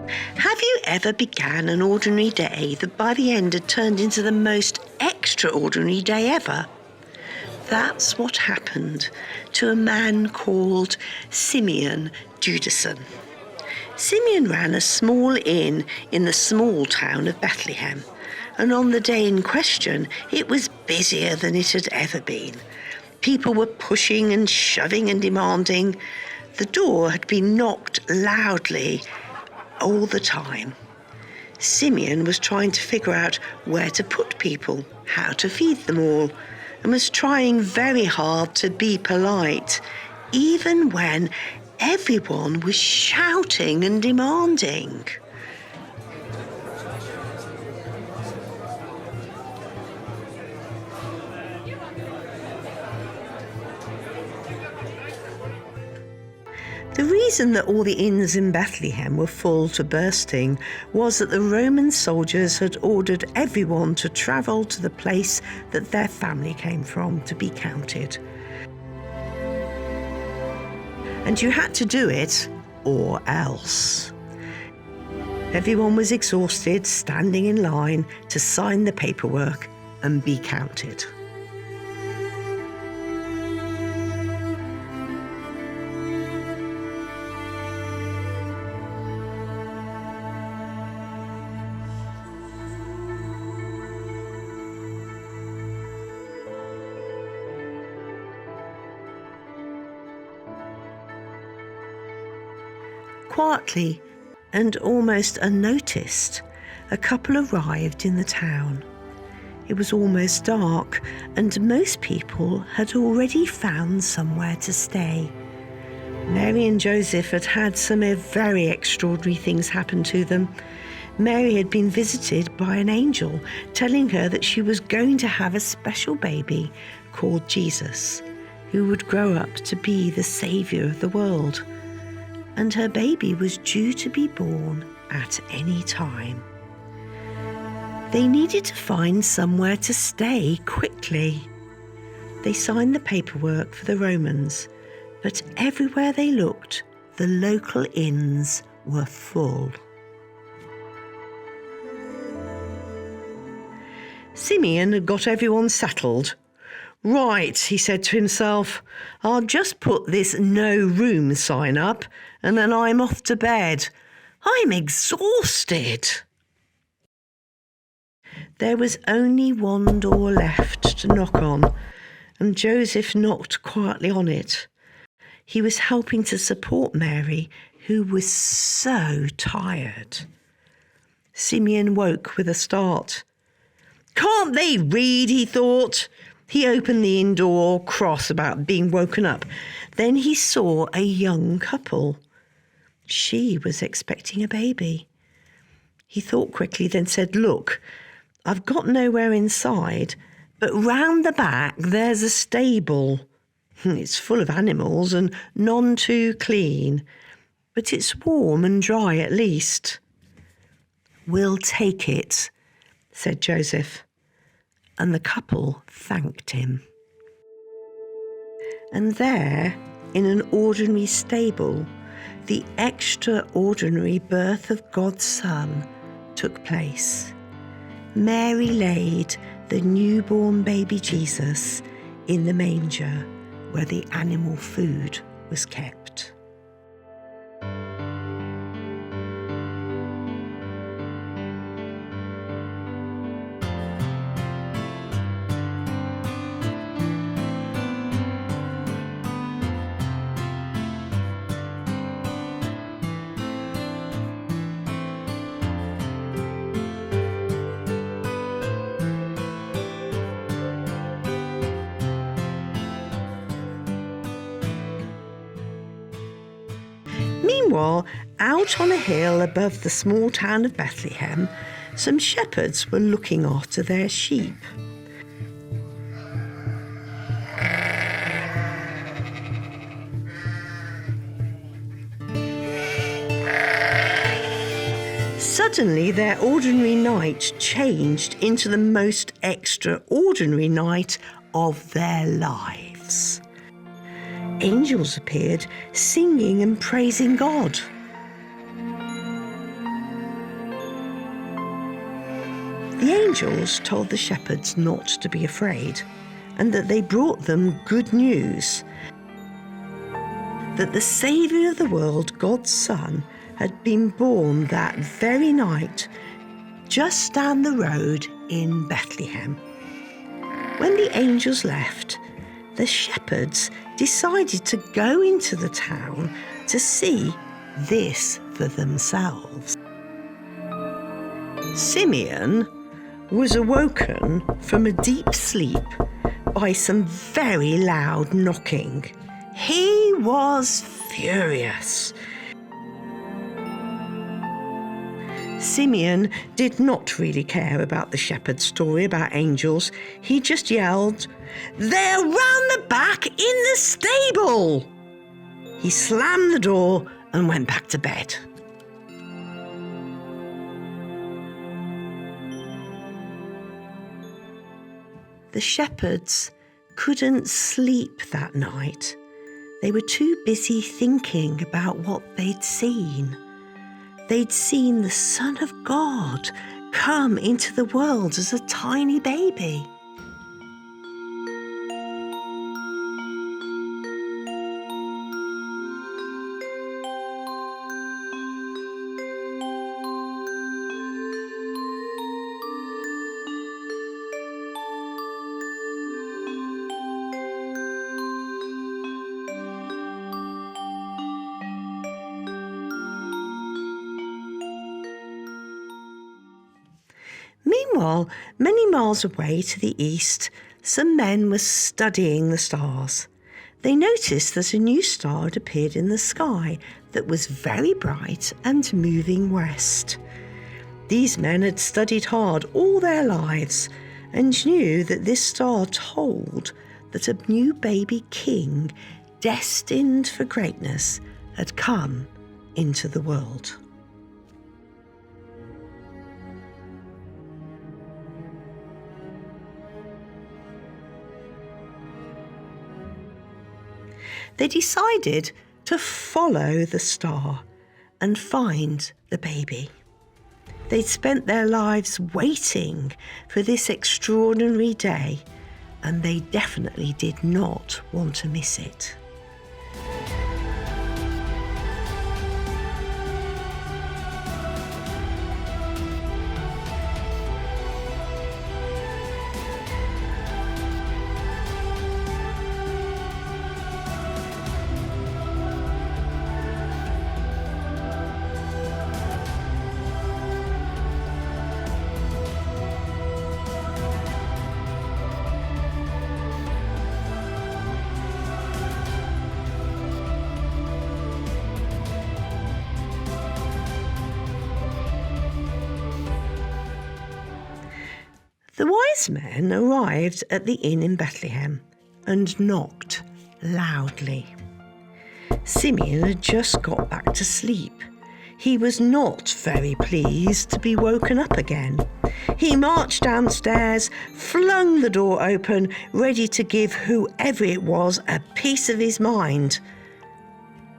Have you ever began an ordinary day that by the end had turned into the most extraordinary day ever? That's what happened to a man called Simeon Judison. Simeon ran a small inn in the small town of Bethlehem, and on the day in question, it was busier than it had ever been. People were pushing and shoving and demanding. The door had been knocked loudly all the time. Simeon was trying to figure out where to put people, how to feed them all, and was trying very hard to be polite, even when everyone was shouting and demanding. The reason that all the inns in Bethlehem were full to bursting was that the Roman soldiers had ordered everyone to travel to the place that their family came from to be counted. And you had to do it or else. Everyone was exhausted, standing in line to sign the paperwork and be counted. Quietly and almost unnoticed, a couple arrived in the town. It was almost dark, and most people had already found somewhere to stay. Mary and Joseph had had some very extraordinary things happen to them. Mary had been visited by an angel telling her that she was going to have a special baby called Jesus, who would grow up to be the saviour of the world. And her baby was due to be born at any time. They needed to find somewhere to stay quickly. They signed the paperwork for the Romans, but everywhere they looked, the local inns were full. Simeon had got everyone settled. Right, he said to himself, I'll just put this no room sign up and then I'm off to bed. I'm exhausted. There was only one door left to knock on, and Joseph knocked quietly on it. He was helping to support Mary, who was so tired. Simeon woke with a start. Can't they read, he thought. He opened the inn door, cross about being woken up. Then he saw a young couple. She was expecting a baby. He thought quickly, then said, Look, I've got nowhere inside, but round the back there's a stable. It's full of animals and none too clean, but it's warm and dry at least. We'll take it, said Joseph. And the couple thanked him. And there, in an ordinary stable, the extraordinary birth of God's Son took place. Mary laid the newborn baby Jesus in the manger where the animal food was kept. Meanwhile, out on a hill above the small town of Bethlehem, some shepherds were looking after their sheep. Suddenly, their ordinary night changed into the most extraordinary night of their lives. Angels appeared, singing and praising God. The angels told the shepherds not to be afraid, and that they brought them good news, that the Saviour of the world, God's Son, had been born that very night just down the road in Bethlehem. When the angels left, the shepherds decided to go into the town to see this for themselves. Simeon was awoken from a deep sleep by some very loud knocking. He was furious. Simeon did not really care about the shepherd's story about angels. He just yelled, "They're round the back in the stable!" He slammed the door and went back to bed. The shepherds couldn't sleep that night. They were too busy thinking about what they'd seen. They'd seen the Son of God come into the world as a tiny baby. Meanwhile, many miles away to the east, some men were studying the stars. They noticed that a new star had appeared in the sky that was very bright and moving west. These men had studied hard all their lives and knew that this star told that a new baby king, destined for greatness, had come into the world. They decided to follow the star and find the baby. They'd spent their lives waiting for this extraordinary day, and they definitely did not want to miss it. The wise men arrived at the inn in Bethlehem and knocked loudly. Simeon had just got back to sleep. He was not very pleased to be woken up again. He marched downstairs, flung the door open, ready to give whoever it was a piece of his mind.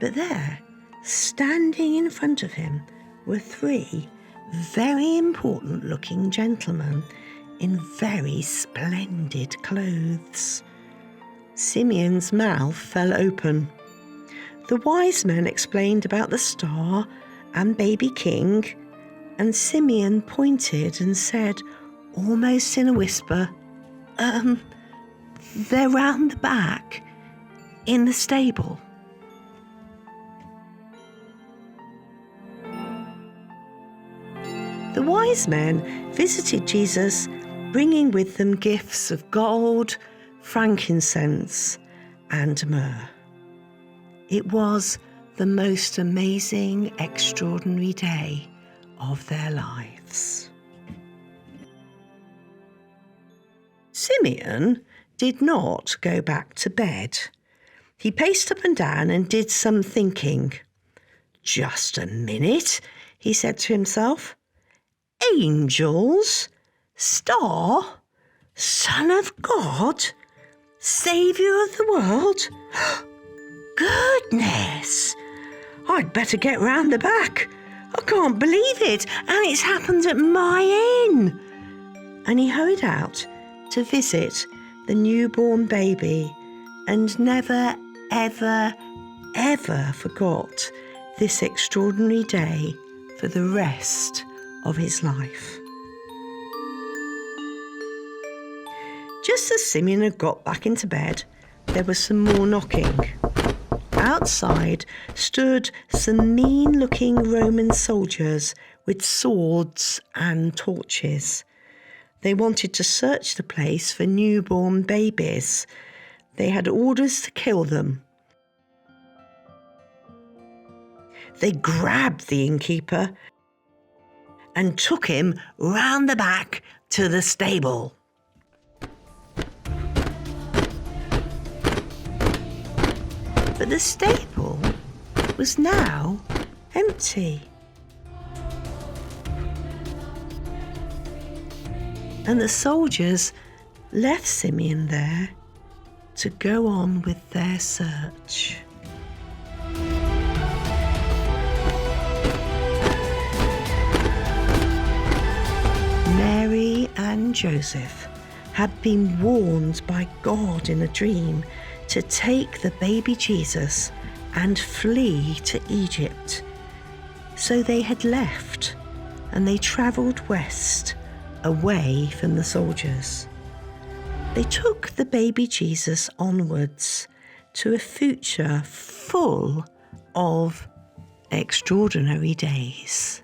But there, standing in front of him, were three very important-looking gentlemen in very splendid clothes. Simeon's mouth fell open. The wise men explained about the star and baby king, and Simeon pointed and said, almost in a whisper, they're round the back in the stable. The wise men visited Jesus, bringing with them gifts of gold, frankincense, and myrrh. It was the most amazing, extraordinary day of their lives. Simeon did not go back to bed. He paced up and down and did some thinking. Just a minute, he said to himself. Angels, star, Son of God, Saviour of the world. Goodness! I'd better get round the back. I can't believe it, and it's happened at my inn. and he hurried out to visit the newborn baby and never, ever, ever forgot this extraordinary day for the rest of his life. Just as Simeon had got back into bed, there was some more knocking. Outside stood some mean-looking Roman soldiers with swords and torches. They wanted to search the place for newborn babies. They had orders to kill them. They grabbed the innkeeper and took him round the back to the stable. But the stable was now empty. And the soldiers left Simeon there to go on with their search. Mary and Joseph had been warned by God in a dream to take the baby Jesus and flee to Egypt. So they had left and they travelled west, away from the soldiers. They took the baby Jesus onwards to a future full of extraordinary days.